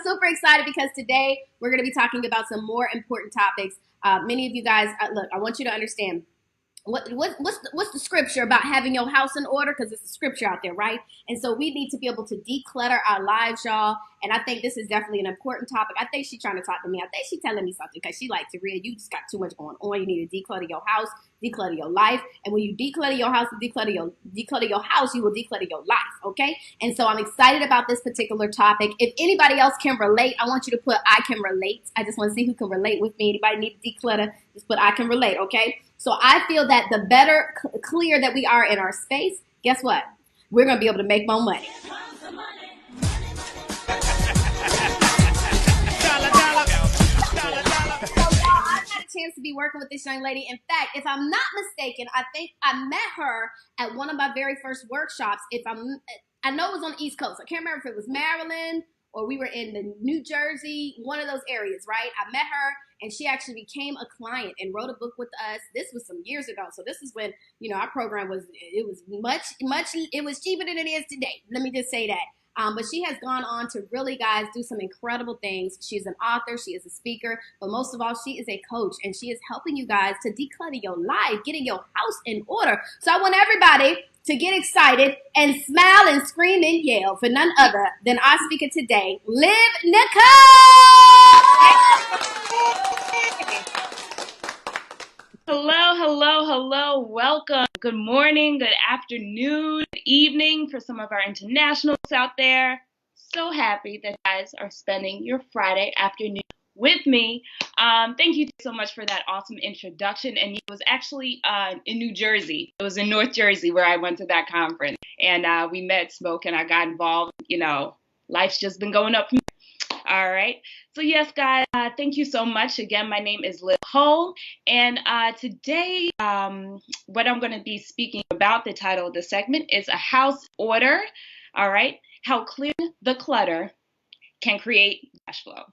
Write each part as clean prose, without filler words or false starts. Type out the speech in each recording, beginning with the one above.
super excited because today we're going to be talking about some more important topics. Many of you guys, look, I want you to understand what's the scripture about having your house in order, because it's a scripture out there, right? And so we need to be able to declutter our lives, y'all. And I think this is definitely an important topic. I think she's trying to talk to me. I think she's telling me something because she likes to read. You just got too much going on. You need to declutter your house, declutter your life. And when you declutter your house and declutter your house, you will declutter your life, okay? And so I'm excited about this particular topic. If anybody else can relate, I want you to put I can relate. I just want to see who can relate with me. Anybody need to declutter? Just put I can relate, okay? So I feel that the better clear that we are in our space, guess what? We're going to be able to make more money. Chance to be working with this young lady. In fact, if I'm not mistaken, I think I met her at one of my very first workshops. I know it was on the East Coast. I can't remember if it was Maryland or we were in the New Jersey, one of those areas, right? I met her and she actually became a client and wrote a book with us. This was some years ago. So this is when, our program was it was cheaper than it is today. Let me just say that. But she has gone on to really, guys, do some incredible things. She's an author. She is a speaker. But most of all, she is a coach. And she is helping you guys to declutter your life, getting your house in order. So I want everybody to get excited and smile and scream and yell for none other than our speaker today, Liv Nicole! Hello. Welcome. Good morning, good afternoon, good evening for some of our internationals out there. So happy that you guys are spending your Friday afternoon with me. Thank you so much for that awesome introduction. And it was actually in New Jersey. It was in North Jersey where I went to that conference. And we met, spoke, and I got involved. Life's just been going up from there. All right. So yes, guys, thank you so much. Again, my name is Liv Nicole. And today, what I'm going to be speaking about, the title of the segment is A House Order. All right. How clearing the clutter can create cash flow.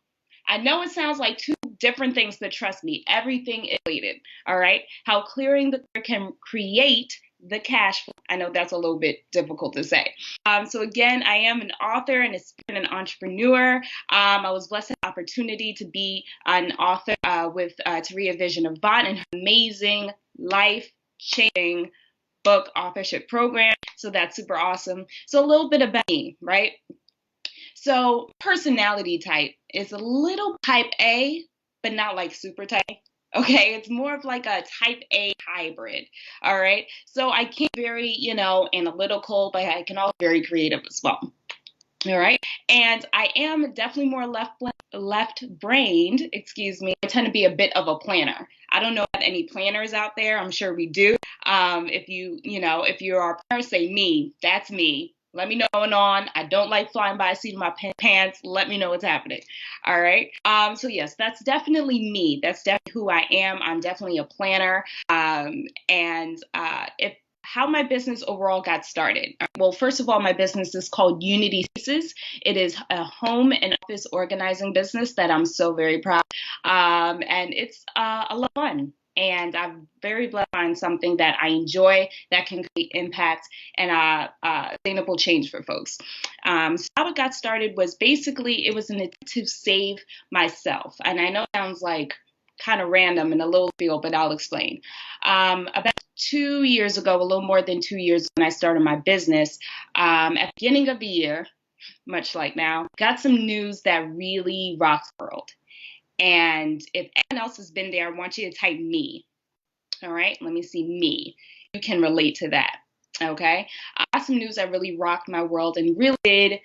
I know it sounds like two different things, but trust me, everything is related. All right. How clearing the clutter can create the cash flow. I know that's a little bit difficult to say. So again, I am an author and an entrepreneur. I was blessed with the opportunity to be an author with Taria Vision of Bot and her amazing life-changing book authorship program. So that's super awesome. So a little bit about me, right? So personality type is a little type A, but not like super type. Okay, it's more of like a type A hybrid. All right. So I can be very, analytical, but I can also be very creative as well. All right. And I am definitely more left-brained, I tend to be a bit of a planner. I don't know about any planners out there. I'm sure we do. If you are a planner, say me, that's me. Let me know what's going on. I don't like flying by the seat of my pants. Let me know what's happening. All right. So yes, that's definitely me. That's definitely who I am. I'm definitely a planner. How my business overall got started. Well, first of all, my business is called Unity Spaces. It is a home and office organizing business that I'm so very proud of. And it's a lot of fun. And I'm very blessed to find something that I enjoy that can create impact and sustainable change for folks. So how it got started was basically it was an attempt to save myself. And I know it sounds like kind of random and a little field, but I'll explain. About 2 years ago, a little more than 2 years when I started my business, at the beginning of the year, much like now, got some news that really rocked the world. And if anyone else has been there, I want you to type me. All right, let me see me. You can relate to that. Okay, I got some news that really rocked my world and really did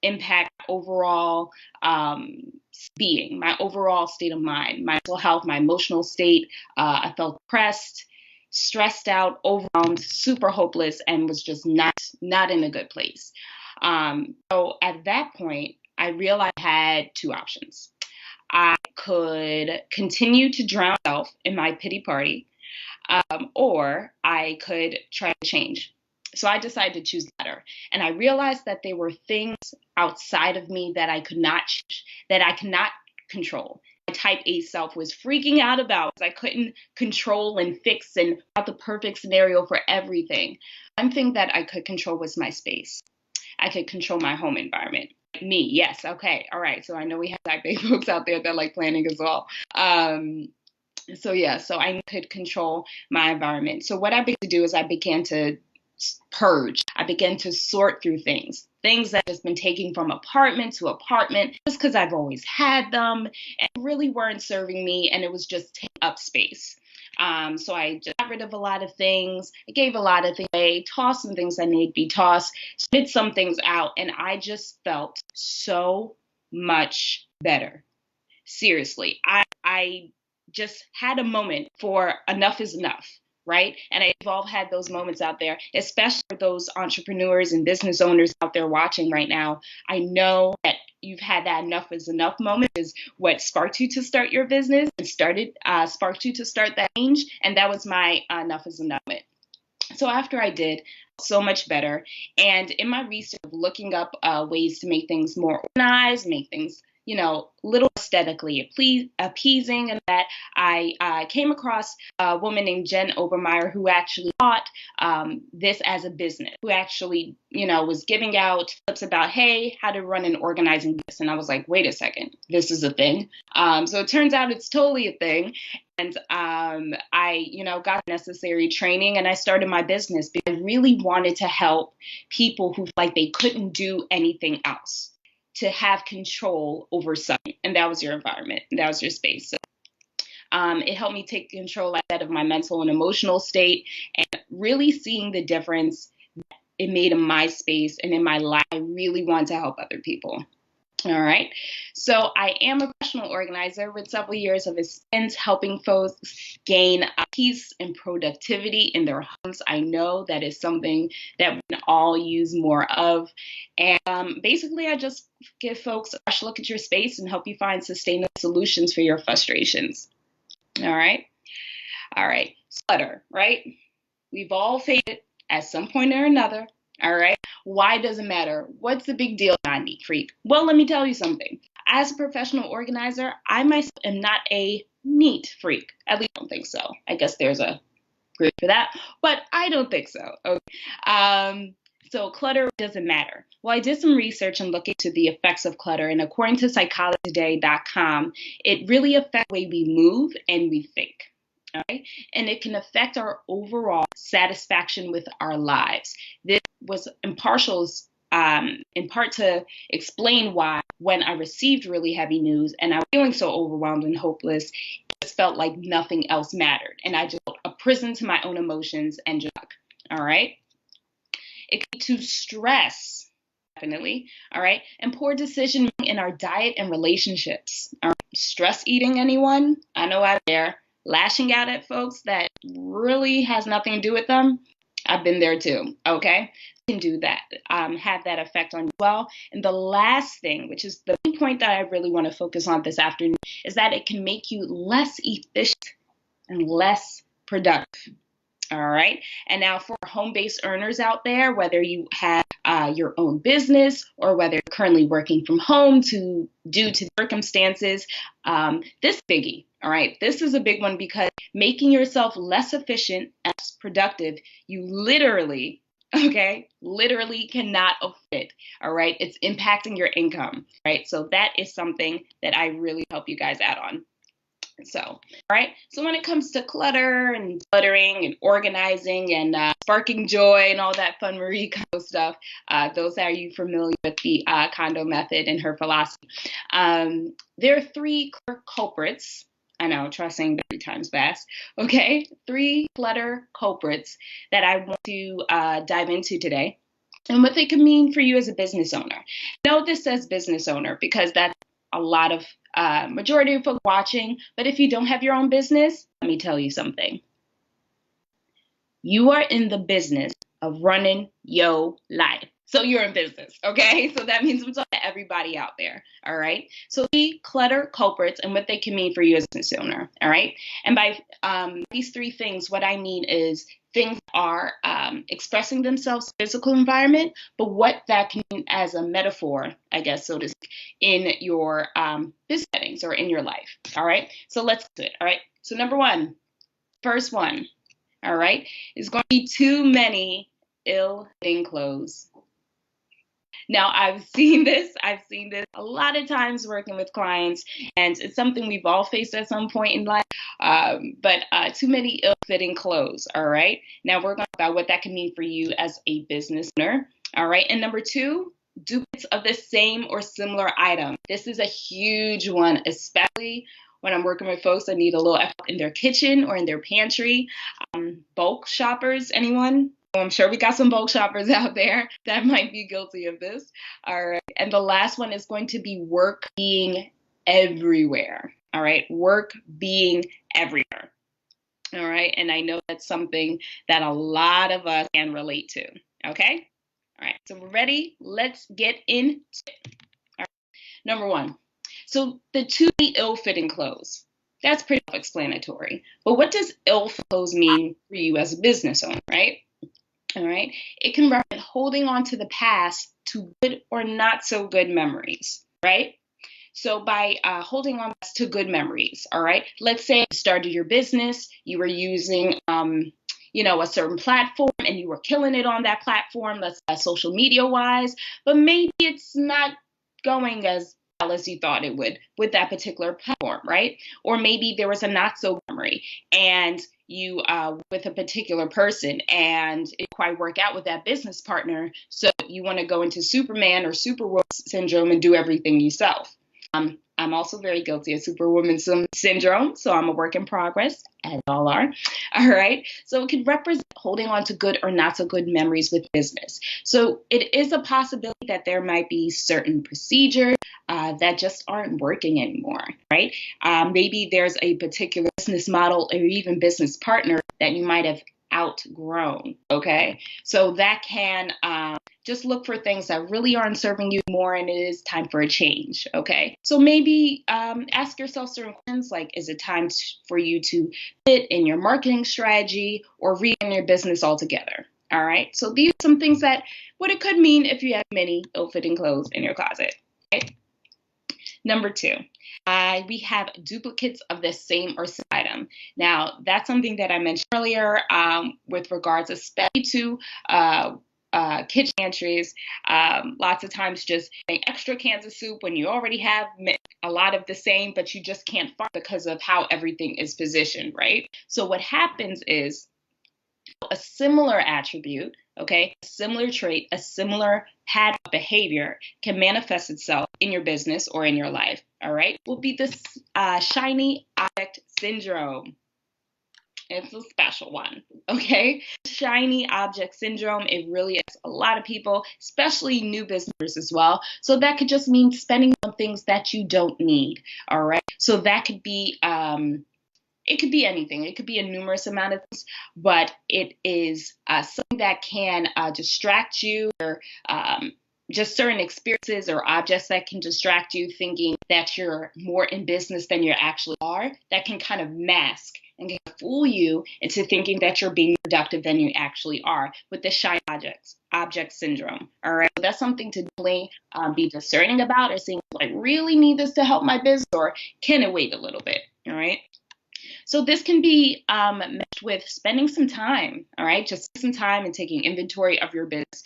impact overall being, my overall state of mind, my mental health, my emotional state. I felt depressed, stressed out, overwhelmed, super hopeless, and was just not in a good place. So at that point, I realized I had two options. I could continue to drown myself in my pity party, or I could try to change. So I decided to choose the latter. And I realized that there were things outside of me that I could not change, that I could not control. My type A self was freaking out about because I couldn't control and fix and have the perfect scenario for everything. One thing that I could control was my space. I could control my home environment. Me, yes. Okay. All right. So I know we have type A folks out there that like planning as well. So yeah, so I could control my environment. So what I began to do is I began to purge. I began to sort through things that I've just been taking from apartment to apartment just because I've always had them and really weren't serving me, and it was just taking up space. So I just got rid of a lot of things. I gave a lot of things away, tossed some things that need to be tossed, spit some things out, and I just felt so much better. Seriously, I just had a moment for enough is enough, right? And we've all had those moments out there, especially for those entrepreneurs and business owners out there watching right now. I know that you've had that enough is enough moment is what sparked you to start your business and sparked you to start that change. And that was my enough is enough moment. So after I did, so much better. And in my research of looking up ways to make things more organized, make things, little aesthetically appeasing, and that I came across a woman named Jen Obermeyer who actually taught this as a business, who actually, was giving out tips about, hey, how to run an organizing business. And I was like, wait a second, this is a thing. So it turns out it's totally a thing. And I, got necessary training and I started my business because I really wanted to help people who felt like they couldn't do anything else, to have control over something. And that was your environment. That was your space. So, it helped me take control, like that, of my mental and emotional state, and really seeing the difference it made in my space and in my life. I really want to help other people. All right. So I am a professional organizer with several years of experience helping folks gain peace and productivity in their homes. I know that is something that we can all use more of. And basically, I just give folks a fresh look at your space and help you find sustainable solutions for your frustrations. All right. All right. Clutter, right? We've all faced it at some point or another. All right. Why does it matter? What's the big deal? Not neat freak. Well, let me tell you something. As a professional organizer, I myself am not a neat freak. At least I don't think so. I guess there's a group for that, but I don't think so. Okay. So clutter doesn't matter. Well, I did some research and looked into the effects of clutter, and according to psychologytoday.com, it really affects the way we move and we think. All right. And it can affect our overall satisfaction with our lives. This was in part to explain why, when I received really heavy news and I was feeling so overwhelmed and hopeless, it just felt like nothing else mattered. And I just felt a prison to my own emotions and just, all right. It can lead to stress, definitely. All right. And poor decision making in our diet and relationships. All right. Stress eating, anyone? I know out there. Lashing out at folks that really has nothing to do with them. I've been there too. Okay. You can do that. Have that effect on you as well. And the last thing, which is the main point that I really want to focus on this afternoon, is that it can make you less efficient and less productive. All right. And now for home-based earners out there, whether you have your own business or whether you're currently working from home due to circumstances, this biggie. All right. This is a big one because making yourself less efficient and less productive, you literally cannot afford it. All right. It's impacting your income. Right. So that is something that I really help you guys out on. So, all right. So when it comes to clutter and cluttering and organizing and sparking joy and all that fun Marie Kondo stuff, those are you familiar with the Kondo method and her philosophy? There are three clear culprits. I know, try saying that 3 times fast. Okay, 3 clutter culprits that I want to dive into today, and what they could mean for you as a business owner. Know this says business owner because that's a lot of majority of folks watching. But if you don't have your own business, let me tell you something. You are in the business of running your life. So you're in business, okay? So that means I'm talking to everybody out there, all right? So the clutter culprits and what they can mean for you as a business owner, all right? And by these 3 things, what I mean is things are expressing themselves in the physical environment, but what that can mean as a metaphor, I guess, so to speak, in your business settings or in your life, all right? So let's do it, all right? So number 1, first one, all right, is going to be too many ill-fitting clothes. Now, I've seen this a lot of times working with clients, and it's something we've all faced at some point in life. But too many ill-fitting clothes. All right. Now we're going to talk about what that can mean for you as a business owner. All right. And number two, duplicates of the same or similar item. This is a huge one, especially when I'm working with folks that need a little effort in their kitchen or in their pantry. Bulk shoppers, anyone? I'm sure we got some bulk shoppers out there that might be guilty of this. All right. And the last one is going to be work being everywhere. All right. Work being everywhere. All right. And I know that's something that a lot of us can relate to. Okay. All right. So we're ready. Let's get into it. All right. Number one. So the too ill-fitting clothes. That's pretty self-explanatory. But what does ill-fitting clothes mean for you as a business owner, right? All right. It can represent holding on to the past to good or not so good memories, right? So by holding on to good memories, all right, let's say you started your business, you were using, a certain platform and you were killing it on that platform, let's say social media wise, but maybe it's not going as well as you thought it would with that particular platform, right? Or maybe there was a not so memory and you with a particular person and it didn't quite work out with that business partner. So you want to go into Superman or Superwoman syndrome and do everything yourself. I'm also very guilty of Superwoman syndrome, so I'm a work in progress, as all are. All right. So it can represent holding on to good or not so good memories with business. So it is a possibility that there might be certain procedures that just aren't working anymore, right? Maybe there's a particular business model or even business partner that you might have outgrown. Okay. So that can just look for things that really aren't serving you more and it is time for a change. Okay. So maybe ask yourself certain questions like, is it time for you to fit in your marketing strategy or rein your business altogether? All right. So these are some things that what it could mean if you have many ill-fitting clothes in your closet. Okay. Number two, we have duplicates of the same or similar item. Now, that's something that I mentioned earlier with regards especially to kitchen pantries. Lots of times just getting extra cans of soup when you already have a lot of the same, but you just can't find because of how everything is positioned, right? So what happens is a similar attribute, okay, a similar trait, a similar pattern of behavior can manifest itself in your business or in your life, all right, will be this shiny object syndrome. It's a special one, okay? Shiny object syndrome, it really is a lot of people, especially new businesses as well. So that could just mean spending on things that you don't need, all right? So that could be it could be anything. It could be a numerous amount of things, but it is something that can distract you or just certain experiences or objects that can distract you thinking that you're more in business than you actually are. That can kind of mask and can fool you into thinking that you're being productive than you actually are with the shiny object syndrome. All right. So that's something to definitely be discerning about or seeing, like, really need this to help my business or can it wait a little bit? All right. So this can be meshed with spending some time, all right? Just some time and taking inventory of your business,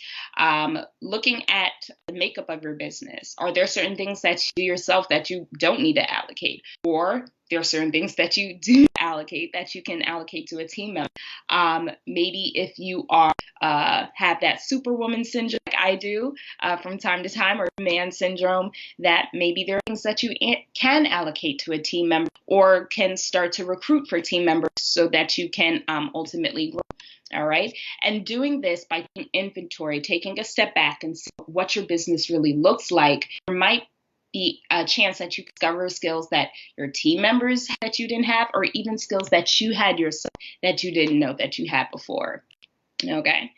looking at the makeup of your business. Are there certain things that you do yourself that you don't need to allocate? Or there are certain things that you do allocate that you can allocate to a team member. Maybe if you are have that superwoman syndrome like I do from time to time, or man syndrome, that maybe there are things that you can allocate to a team member or can start to recruit for team members so that you can ultimately grow. All right. And doing this by taking inventory, taking a step back and see what your business really looks like, there might be a chance that you discover skills that your team members had that you didn't have, or even skills that you had yourself that you didn't know that you had before. Okay.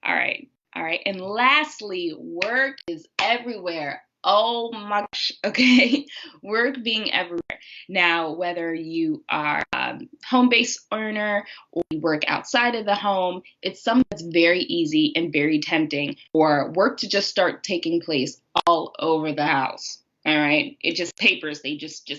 All right. All right. And lastly, work is everywhere. Oh my gosh. Okay. Work being everywhere. Now, whether you are a home-based earner or you work outside of the home, it's something that's very easy and very tempting for work to just start taking place all over the house. All right. It just papers, they just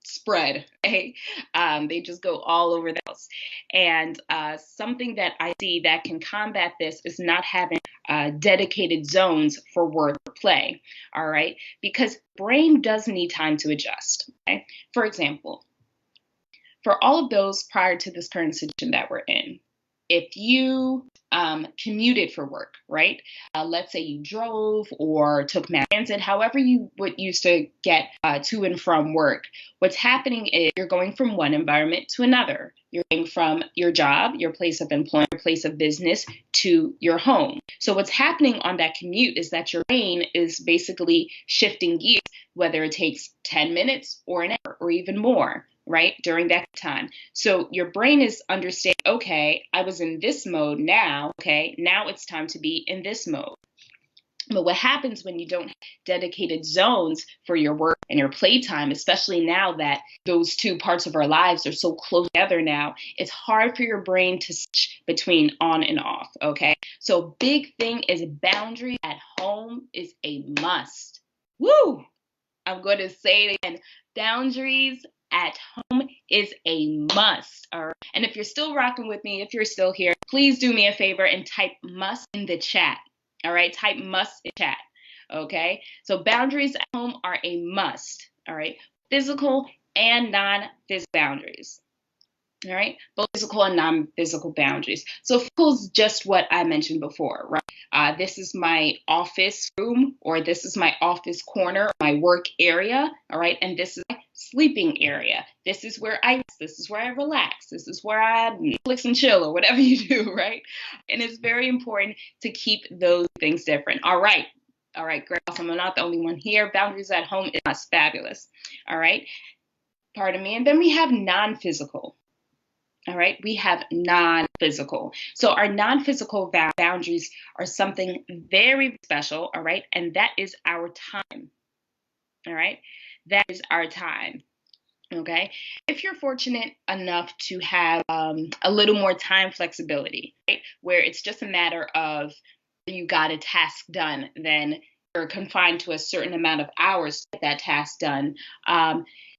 spread. Okay? They just go all over the house. And something that I see that can combat this is not having dedicated zones for work or play, all right? Because brain does need time to adjust, okay? For example, for all of those prior to this current situation that we're in, if you commuted for work, right? Let's say you drove or took mass transit, however you would used to get to and from work. What's happening is you're going from one environment to another. You're going from your job, your place of employment, your place of business, to your home. So what's happening on that commute is that your brain is basically shifting gears, whether it takes 10 minutes or an hour or even more, right, during that time. So your brain is understanding, okay, I was in this mode now, okay, now it's time to be in this mode. But what happens when you don't have dedicated zones for your work and your playtime, especially now that those two parts of our lives are so close together now, it's hard for your brain to switch between on and off, okay? So big thing is boundary at home is a must. Woo! I'm going to say it again. Boundaries at home is a must. All right. And if you're still rocking with me, if you're still here, please do me a favor and type must in the chat. All right. Type must in chat. Okay. So boundaries at home are a must. All right. Physical and non-physical boundaries. All right, both physical and non-physical boundaries. So physical is just what I mentioned before, right? This is my office room, or this is my office corner, my work area, all right? And this is my sleeping area. This is where I rest. This is where I relax. This is where I Netflix and chill, or whatever you do, right? And it's very important to keep those things different. All right, great. Awesome. I'm not the only one here. Boundaries at home is fabulous. All right, pardon me. And then we have non-physical. All right, we have non-physical. So our non-physical boundaries are something very special, all right, and that is our time, all right? That is our time, okay? If you're fortunate enough to have a little more time flexibility, right, where it's just a matter of you got a task done, then you're confined to a certain amount of hours to get that task done.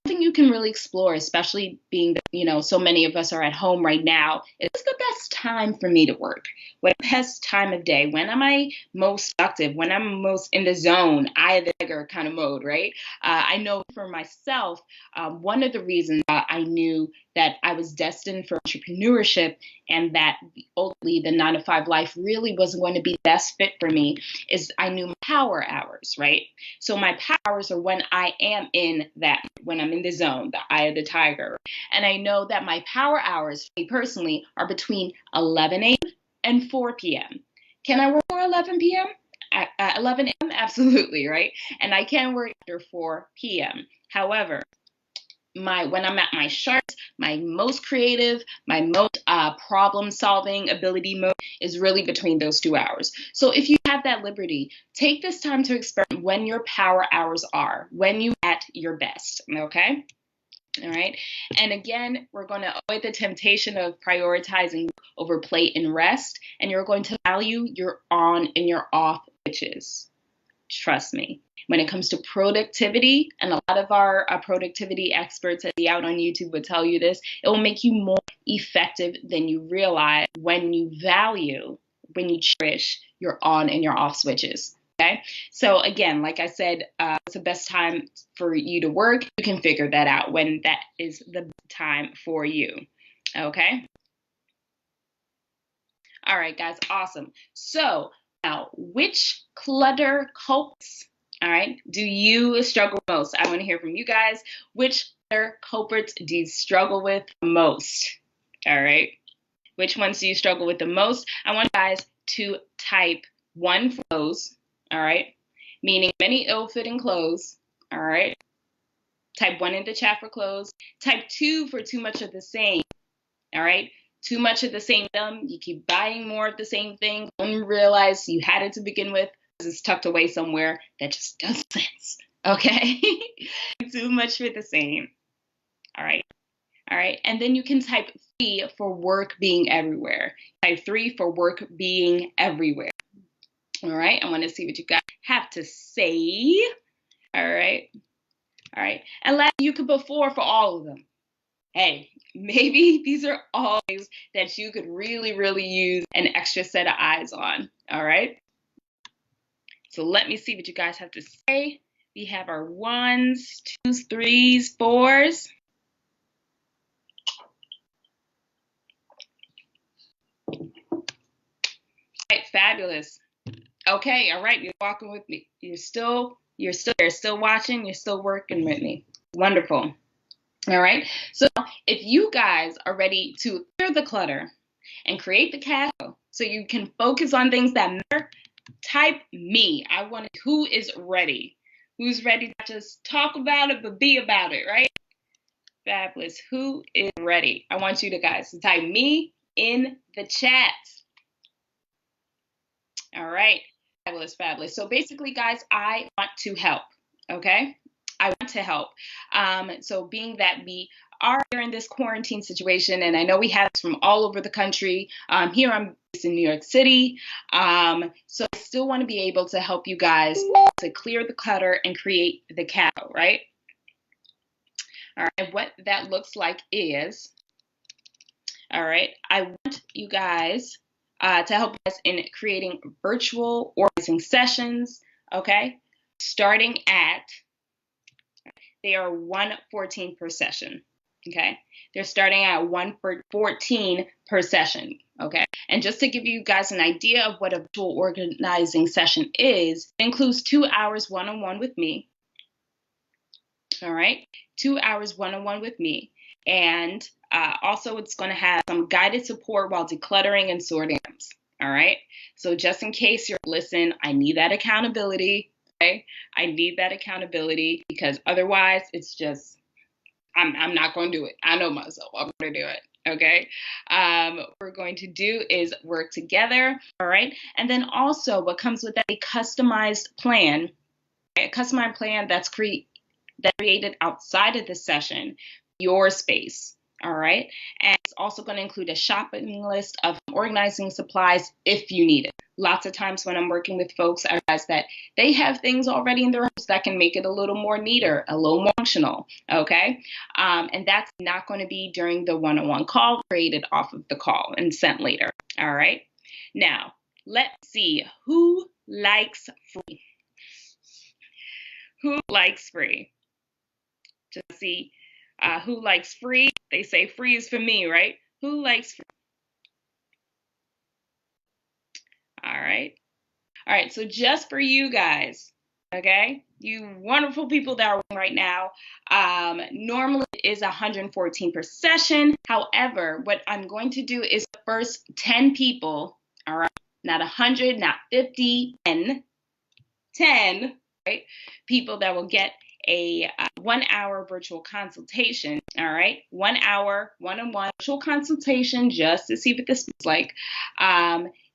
Something you can really explore, especially being that, so many of us are at home right now. It's the best time for me to work? What best time of day? When am I most productive? When I'm most in the zone, eye of the tiger kind of mode, right? I know for myself, one of the reasons I knew that I was destined for entrepreneurship and that ultimately the 9-to-5 life really wasn't going to be the best fit for me is I knew my power hours, right? So my power hours are when I am in that, when I'm in the zone, the eye of the tiger. And I know that my power hours, for me personally, are between 11 a.m. and 4 p.m. Can I work for 11 p.m.? 11 a.m.? Absolutely, right? And I can work after 4 p.m. However, when I'm at my sharpest, my most creative, my most problem-solving ability mode is really between those 2 hours. So if you have that liberty, take this time to experiment when your power hours are, when you at your best, okay? All right. And again, we're going to avoid the temptation of prioritizing over play and rest, and you're going to value your on and your off switches. Trust me. When it comes to productivity, and a lot of our productivity experts that be out on YouTube would tell you this, it will make you more effective than you realize when you cherish your on and your off switches. Okay. So again, like I said, it's the best time for you to work. You can figure that out when that is the time for you. Okay. All right, guys. Awesome. So now, which clutter culprits, all right, do you struggle most? I want to hear from you guys. Which clutter culprits do you struggle with most? All right. Which ones do you struggle with the most? I want you guys to type 1 for clothes, all right, meaning many ill-fitting clothes, all right. Type 1 in the chat for clothes. Type 2 for too much of the same, all right. Too much of the same item. You keep buying more of the same thing. Don't realize you had it to begin with because it's tucked away somewhere. That just doesn't sense, okay? Too much for the same, all right. All right, and then you can type 3 for work being everywhere. Type 3 for work being everywhere. All right, I want to see what you guys have to say. All right, and last, you could put 4 for all of them. Hey, maybe these are all things that you could really, really use an extra set of eyes on. All right. So let me see what you guys have to say. We have our 1s, 2s, 3s, 4s. All right, fabulous. Okay, all right, you're walking with me. You're still watching, you're still working with me. Wonderful. All right, so if you guys are ready to clear the clutter and create the cash flow so you can focus on things that matter, type me. I want who is ready. Who's ready to just talk about it, but be about it, right? Fabulous. Who is ready? I want you guys to type me in the chat. All right. Fabulous, fabulous. So basically, guys, I want to help. Okay? I want to help. So being that we are here in this quarantine situation, and I know we have this from all over the country. Here I'm based in New York City. So I still want to be able to help you guys to clear the clutter and create the capital, right? All right. What that looks like is, all right, I want you guys to help us in creating virtual organizing sessions, okay? Starting at, they are $114 per session, okay? They're starting at $114 per session, okay? And just to give you guys an idea of what a virtual organizing session is, it includes 2 hours one-on-one with me, all right? 2 hours one-on-one with me. And also it's going to have some guided support while decluttering and sorting items, all right? So just in case you're, listen, I need that accountability, okay? I need that accountability because otherwise it's just, I'm not going to do it. I know myself. I'm going to do it. Okay. What we're going to do is work together. All right. And then also what comes with that, a customized plan, a customized plan that's created outside of the session, your space. All right. And it's also going to include a shopping list of organizing supplies if you need it. Lots of times when I'm working with folks, I realize that they have things already in their house that can make it a little more neater, a little more functional. Okay. And that's not going to be during the one-on-one call, created off of the call and sent later. All right. Now, let's see who likes free. Who likes free? Just see who likes free. They say free is for me, right? Who likes free? All right. All right. So just for you guys, okay, you wonderful people that are watching right now, normally it is $114 per session. However, what I'm going to do is the first 10 people, all right, not 100, not 50, 10, right, people that will get a 1 hour virtual consultation, all right, 1 hour one-on-one virtual consultation just to see what this is like,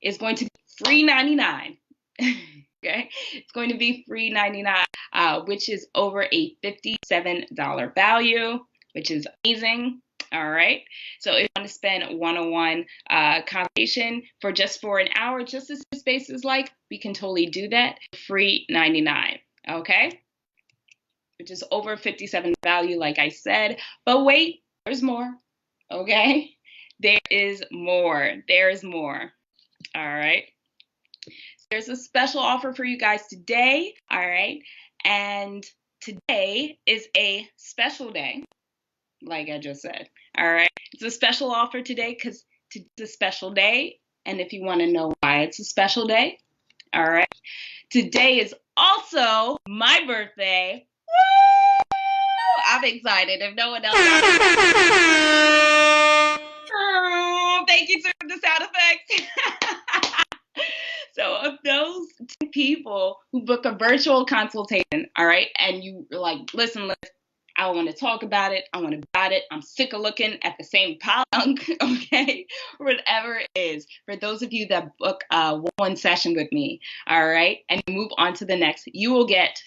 is going to be free $99. Okay, it's going to be free $99, which is over a $57 value, which is amazing. All right. So if you want to spend one-on-one consultation for an hour, just as your space is like, we can totally do that. Free $99. Okay. Which is over $57 value, like I said. But wait, there's more. Okay. There is more. There is more. All right. There's a special offer for you guys today. All right. And today is a special day, like I just said. All right. It's a special offer today because it's a special day. And if you want to know why it's a special day, all right, today is also my birthday. Woo! I'm excited. If no one else, oh, thank you for the sound effects. So of those 10 people who book a virtual consultation, all right, and you are like, listen, I want to talk about it. I want to buy it. I'm sick of looking at the same pile of junk, okay? Whatever it is. For those of you that book one session with me, all right, and move on to the next, you will get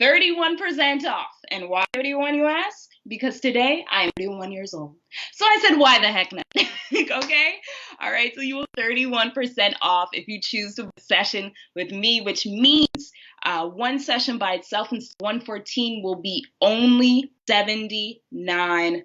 31% off. And why 31, you ask? Because today I am 31 years old. So I said, why the heck not? Okay? All right, so you will 31% off if you choose to book a session with me, which means one session by itself in 114 will be only $79.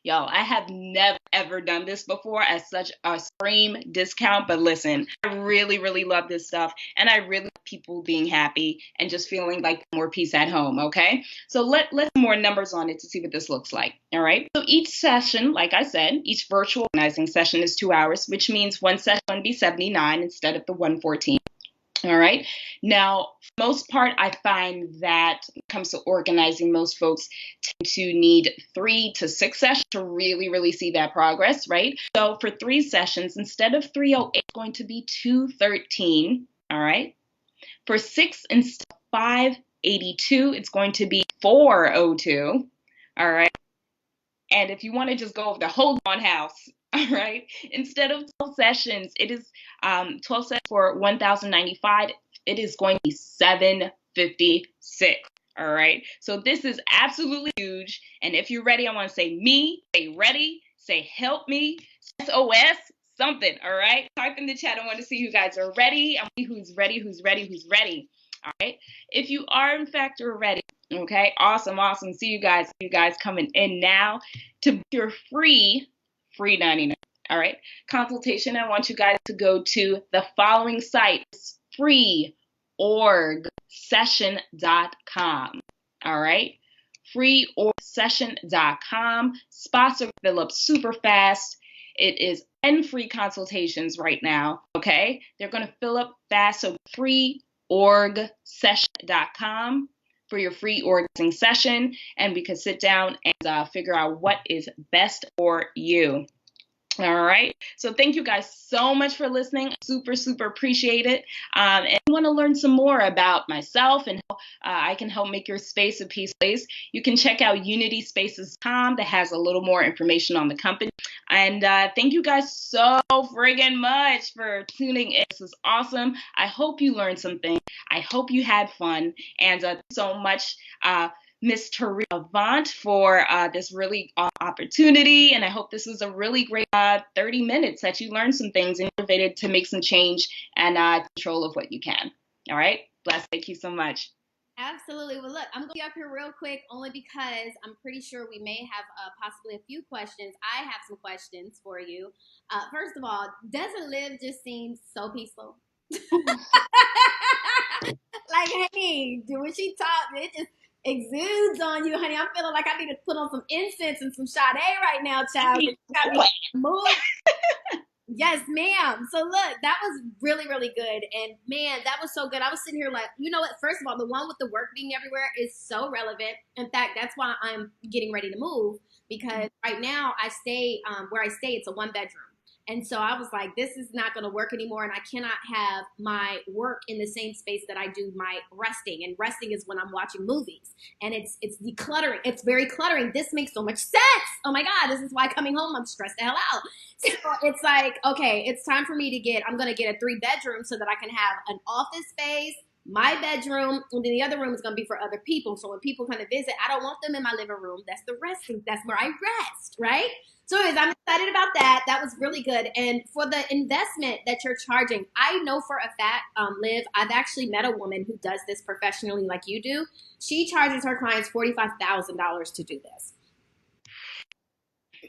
Y'all, I have never ever done this before at such a extreme discount, but listen, I really, really love this stuff, and I really love people being happy and just feeling like more peace at home, okay? So let's more numbers on it to see what this looks like, all right? So each session, like I said, each virtual organizing session is 2 hours, which means one session will be 79 instead of the 114. All right. Now, for the most part, I find that when it comes to organizing, most folks tend to need 3 to 6 sessions to really, really see that progress, right? So for 3 sessions, instead of 308, it's going to be 213. All right. For 6, instead of 582, it's going to be 402. All right. And if you want to just go over the whole on house, all right, instead of 12 sessions, it is 12 sessions for 1,095. It is going to be 756. All right. So this is absolutely huge. And if you're ready, I want to say me, say ready, say help me, SOS, something. All right. Type in the chat. I want to see you guys are ready. I want to see who's ready, who's ready, who's ready. All right. If you are, in fact, you're ready. Okay, awesome. See you guys coming in now to your free 99. All right, consultation. I want you guys to go to the following site, freeorgsession.com. All right, freeorgsession.com. Spots are fill up super fast. It is 10 free consultations right now. Okay, they're going to fill up fast. So freeorgsession.com for your free organizing session, and we can sit down and figure out what is best for you. All right. So thank you guys so much for listening. Super, super appreciate it. And if you want to learn some more about myself and how I can help make your space a peace place, you can check out unityspaces.com that has a little more information on the company. And thank you guys so friggin' much for tuning in. This is awesome. I hope you learned something. I hope you had fun. And thank you so much, Miss Teresa Avant, for this really opportunity. And I hope this was a really great 30 minutes that you learned some things and motivated to make some change and control of what you can. All right. Bless. Thank you so much. Absolutely. Well, look, I'm going to be up here real quick only because I'm pretty sure we may have possibly a few questions. I have some questions for you. First of all, doesn't Liv just seem so peaceful? Like, hey, when she talks, it just exudes on you, honey. I'm feeling like I need to put on some incense and some Sade right now, child. Move. Yes, ma'am. So look, that was really, really good. And man, that was so good. I was sitting here like, you know what? First of all, the one with the work being everywhere is so relevant. In fact, that's why I'm getting ready to move, because right now I stay where I stay. It's a 1-bedroom. And so I was like, this is not going to work anymore. And I cannot have my work in the same space that I do my resting. And resting is when I'm watching movies. And it's decluttering. It's very cluttering. This makes so much sense. Oh my God, this is why coming home, I'm stressed the hell out. So it's like, okay, it's time for me to I'm going to get a 3-bedroom so that I can have an office space, my bedroom, and then the other room is going to be for other people. So when people come to visit, I don't want them in my living room. That's the resting. That's where I rest, right? So anyways, I'm excited about that. That was really good. And for the investment that you're charging, I know for a fact, Liv, I've actually met a woman who does this professionally like you do. She charges her clients $45,000 to do this.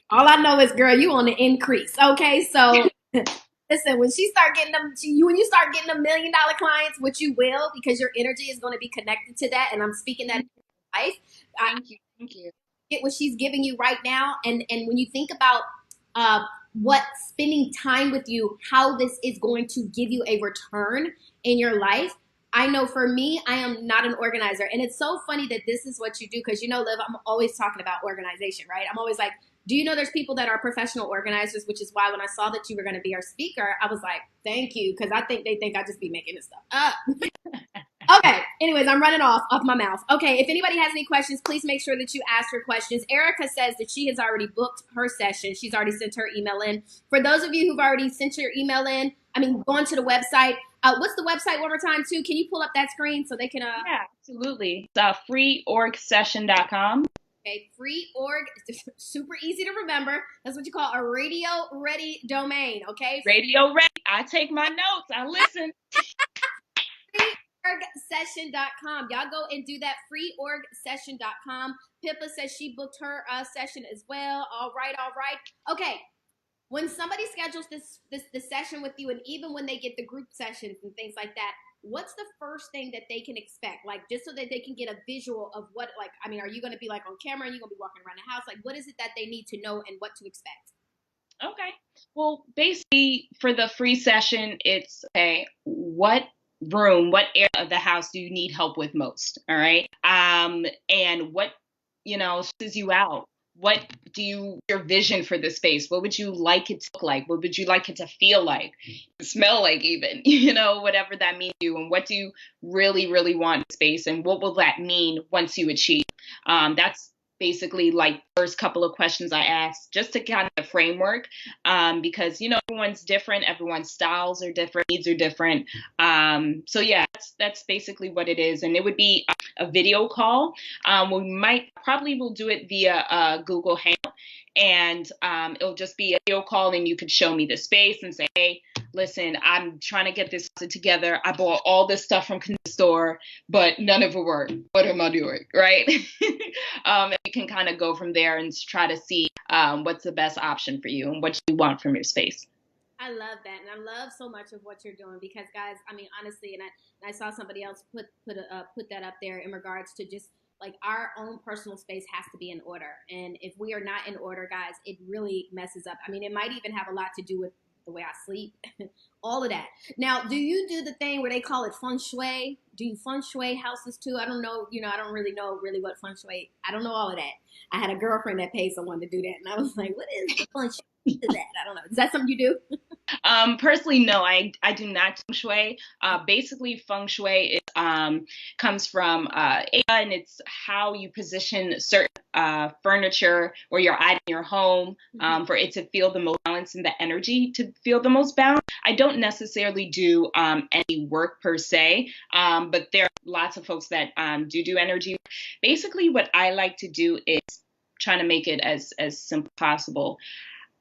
All I know is, girl, you on the increase. Okay, so listen, when you start getting them $1 million clients, which you will, because your energy is going to be connected to that, and I'm speaking that in your life. Thank you. Get what she's giving you right now, and when you think about what spending time with you, how this is going to give you a return in your life. I know for me, I am not an organizer, and it's so funny that this is what you do, because Liv, I'm always talking about organization, right? I'm always like, do you know there's people that are professional organizers, which is why when I saw that you were going to be our speaker, I was like, thank you, because they think I just be making this stuff up. Okay, anyways, I'm running off my mouth. Okay, if anybody has any questions, please make sure that you ask your questions. Erica says that she has already booked her session. She's already sent her email in. For those of you who've already sent your email in, gone to the website. What's the website one more time, too? Can you pull up that screen so they can... Yeah, absolutely. It's freeorgsession.com. Okay, free org, super easy to remember. That's what you call a radio ready domain, okay? Radio ready. I take my notes. I listen. freeorgsession.com. Y'all go and do that. Freeorgsession.com. Pippa says she booked her session as well. All right, all right. Okay. When somebody schedules this session with you, and even when they get the group sessions and things like that, what's the first thing that they can expect? Like, just so that they can get a visual of what, like, I mean, are you going to be like on camera? Are you going to be walking around the house? Like, what is it that they need to know and what to expect? Okay. Well, basically, for the free session, it's okay, what room, what area of the house do you need help with most? All right. And what, stresses you out? What your vision for the space? What would you like it to look like? What would you like it to feel like? Smell like even, whatever that means to you. And what do you really, really want in space? And what will that mean once you achieve? That's basically like first couple of questions I asked just to kind of the framework, because everyone's different, everyone's styles are different, needs are different. So yeah, that's basically what it is, and it would be a video call. We probably will do it via Google Hangout, and it'll just be a video call, and you could show me the space and say, hey, listen, I'm trying to get this together. I bought all this stuff from the store, but none of it worked. What am I doing, right? And you can kind of go from there and try to see what's the best option for you and what you want from your space. I love that, and I love so much of what you're doing because, guys, I mean, honestly, and I saw somebody else put that up there in regards to just like our own personal space has to be in order, and if we are not in order, guys, it really messes up. I mean, it might even have a lot to do with the way I sleep, all of that. Now, do you do the thing where they call it feng shui? Do you feng shui houses too? I don't know. I don't really know what feng shui. I don't know all of that. I had a girlfriend that paid someone to do that, and I was like, what is the feng shui? Is that? I don't know. Is that something you do? Personally, no, I do not feng shui. Basically, feng shui comes from Asia, and it's how you position certain furniture or your item in your home for it to feel the most balance and the energy to feel the most balance. I don't necessarily do any work per se, but there are lots of folks that do energy. Basically, what I like to do is trying to make it as simple as possible.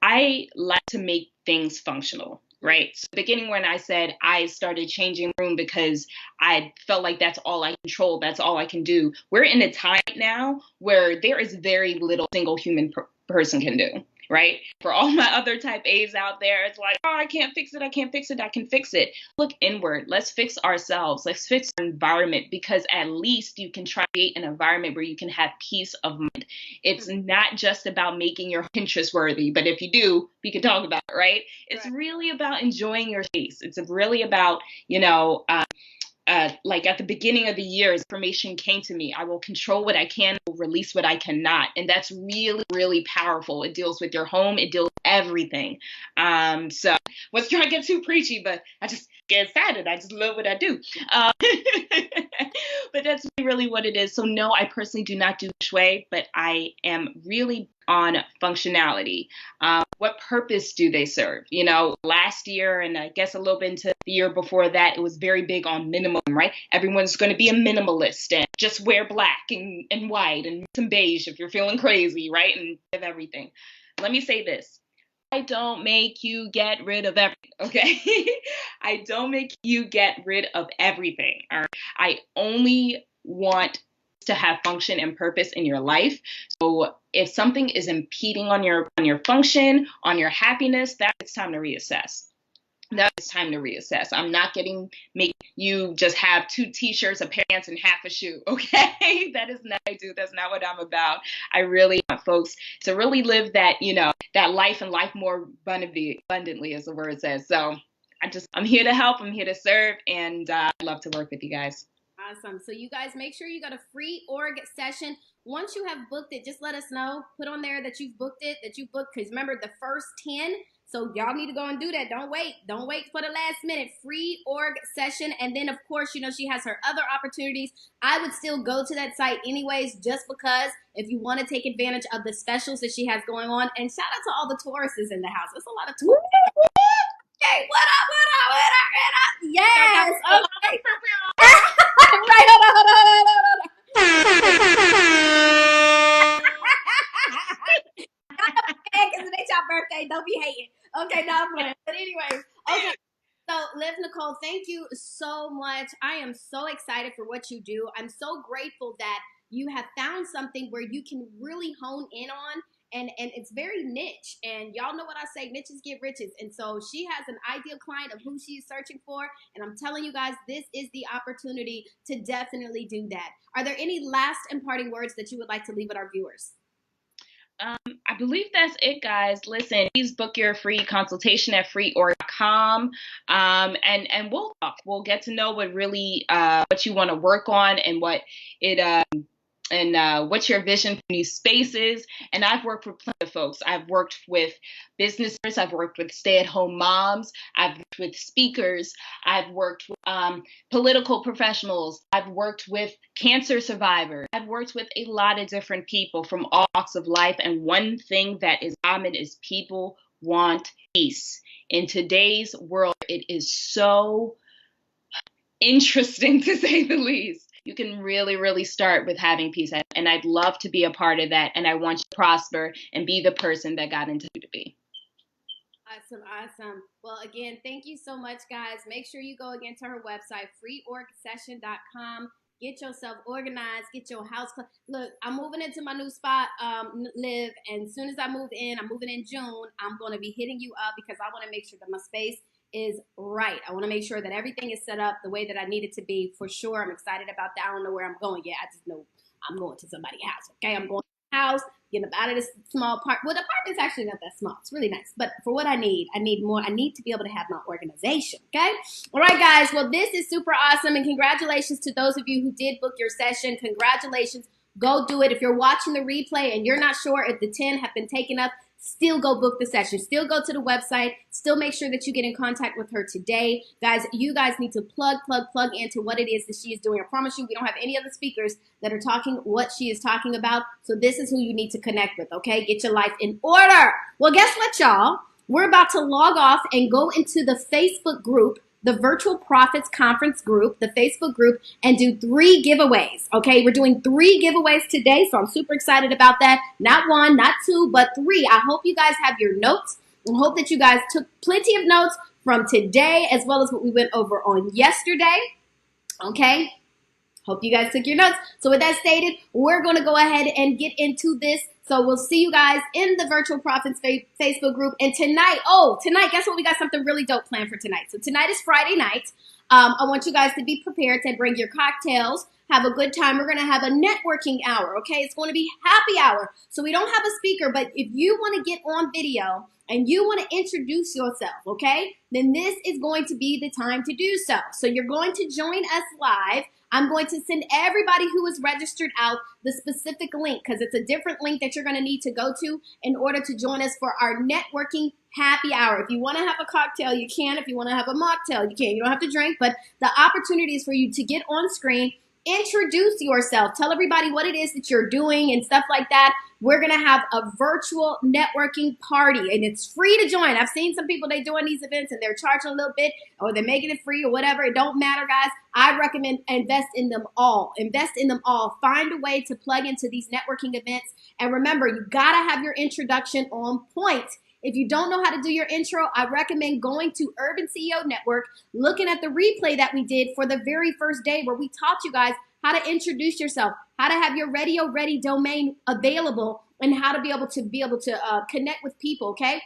I like to make things functional, right? So beginning when I said I started changing the room because I felt like that's all I control, that's all I can do. We're in a time now where there is very little single human person can do, right? For all my other type A's out there, it's like, oh, I can't fix it, I can't fix it, I can fix it. Look inward. Let's fix ourselves. Let's fix our environment, because at least you can try to create an environment where you can have peace of mind. It's not just about making your Pinterest worthy, but if you do, we can talk about it, right? It's really about enjoying your space. It's really about, like at the beginning of the year, information came to me. I will control what I can, I will release what I cannot. And that's really, really powerful. It deals with your home. It deals with everything. So was trying to get too preachy, but I just get excited. I just love what I do. But that's really what it is. So no, I personally do not do shui, but I am really on functionality. What purpose do they serve? Last year, and I guess a little bit into the year before that, it was very big on minimalism, right? Everyone's going to be a minimalist and just wear black and white and some beige if you're feeling crazy, right? And of everything. Let me say this. I don't make you get rid of everything, okay? I don't make you get rid of everything. All right? I only want to have function and purpose in your life. So if something is impeding on your function, on your happiness, that's time to reassess. That's time to reassess. I'm not make you just have 2 t-shirts, a pair of pants, and half a shoe. Okay, that is not what I do. That's not what I'm about. I really want folks to really live that, that life and life more abundantly, as the word says. So I'm here to help. I'm here to serve, and I'd love to work with you guys. Awesome. So you guys make sure you got a free org session. Once you have booked it, just let us know. Put on there that you've booked it, because remember the first 10. So y'all need to go and do that. Don't wait. Don't wait for the last minute. Free org session. And then, of course, she has her other opportunities. I would still go to that site anyways, just because if you want to take advantage of the specials that she has going on. And shout out to all the Tauruses in the house. There's a lot of Taurus. Hey, what up, what up, what up, what up? Yes. Okay. Right, hold on. Because it ain't your birthday. Don't be hating. Okay, no, I'm playing. But anyways, okay. Liv Nicole, thank you so much. I am so excited for what you do. I'm so grateful that you have found something where you can really hone in on. And it's very niche. And y'all know what I say, niches get riches. And so she has an ideal client of who she is searching for. And I'm telling you guys, this is the opportunity to definitely do that. Are there any last and parting words that you would like to leave with our viewers? I believe that's it, guys. Listen, please book your free consultation at freeorg.com, and we'll talk. We'll get to know what really what you want to work on and what it what's your vision for new spaces. And I've worked with plenty of folks. I've worked with businesses. I've worked with stay-at-home moms. I've worked with speakers. I've worked with political professionals. I've worked with cancer survivors. I've worked with a lot of different people from all walks of life. And one thing that is common is people want peace. In today's world, it is so interesting, to say the least. You can really, really start with having peace. And I'd love to be a part of that. And I want you to prosper and be the person that God intended you to be. Awesome. Well, again, thank you so much, guys. Make sure you go again to her website, freeorgsession.com. Get yourself organized. Get your house. Look, I'm moving into my new spot, Liv. And as soon as I move in, I'm moving in June. I'm going to be hitting you up because I want to make sure that my space is right. I want to make sure that everything is set up the way that I need it to be. For sure, I'm excited about that. I don't know where I'm going yet. I just know I'm going to somebody's house. Okay, I'm going to the house, getting up out of this small part. Well, the apartment's actually not that small. It's really nice. But for what I need more. I need to be able to have my organization. Okay. All right, guys. Well, this is super awesome, and congratulations to those of you who did book your session. Congratulations. Go do it. If you're watching the replay and you're not sure if the 10 have been taken up, still go book the session. Still go to the website. Still make sure that you get in contact with her today. Guys, you guys need to plug into what it is that she is doing. I promise you, we don't have any other speakers that are talking what she is talking about. So this is who you need to connect with, okay? Get your life in order. Well, guess what, y'all? We're about to log off and go into the Facebook group, the Virtual Profits Conference group, the Facebook group, and do 3 giveaways, okay? We're doing 3 giveaways today, so I'm super excited about that. Not 1, not 2, but 3. I hope you guys have your notes. I hope that you guys took plenty of notes from today as well as what we went over on yesterday, okay? Hope you guys took your notes. So with that stated, we're going to go ahead and get into this. So we'll see you guys in the Virtual Profits Facebook group. And tonight, guess what? We got something really dope planned for tonight. So tonight is Friday night. I want you guys to be prepared to bring your cocktails, have a good time. We're going to have a networking hour, okay? It's going to be happy hour. So we don't have a speaker, but if you want to get on video and you want to introduce yourself, okay, then this is going to be the time to do so. So you're going to join us live. I'm going to send everybody who is registered out the specific link because it's a different link that you're going to need to go to in order to join us for our networking happy hour. If you want to have a cocktail, you can. If you want to have a mocktail, you can. You don't have to drink, but the opportunity is for you to get on screen, introduce yourself, tell everybody what it is that you're doing and stuff like that. We're going to have a virtual networking party, and it's free to join. I've seen some people, they join these events, and they're charging a little bit, or they're making it free or whatever. It don't matter, guys. I recommend invest in them all. Invest in them all. Find a way to plug into these networking events. And remember, you got to have your introduction on point. If you don't know how to do your intro, I recommend going to Urban CEO Network, looking at the replay that we did for the very first day where we taught you guys how to introduce yourself, how to have your radio ready domain available, and how to be able to connect with people, okay?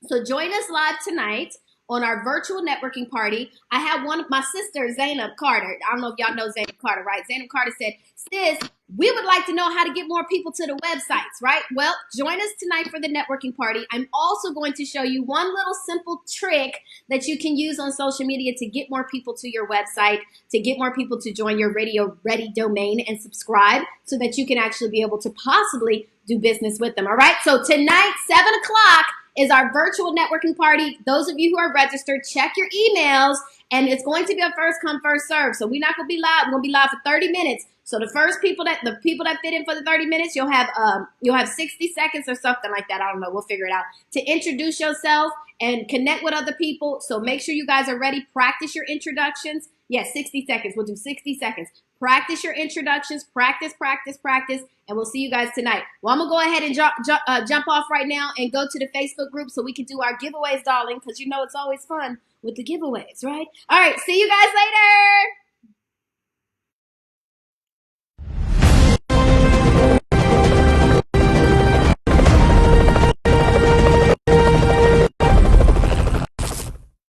So join us live tonight on our virtual networking party. I have one of my sisters, Zainab Carter. I don't know if y'all know Zainab Carter, right? Zainab Carter said, sis, we would like to know how to get more people to the websites, right? Well, join us tonight for the networking party. I'm also going to show you one little simple trick that you can use on social media to get more people to your website, to get more people to join your radio ready domain and subscribe so that you can actually be able to possibly do business with them, all right? So tonight, 7 o'clock, is our virtual networking party. Those of you who are registered, check your emails, and it's going to be a first come, first serve. So we're not going to be live. We're going to be live for 30 minutes. So the people that fit in for the 30 minutes, you'll have 60 seconds or something like that. I don't know. We'll figure it out to introduce yourself and connect with other people. So make sure you guys are ready. Practice your introductions. Yes, 60 seconds. We'll do 60 seconds. Practice your introductions. Practice, and we'll see you guys tonight. Well, I'm going to go ahead and jump off right now and go to the Facebook group so we can do our giveaways, darling, because you know it's always fun with the giveaways, right? All right, see you guys later.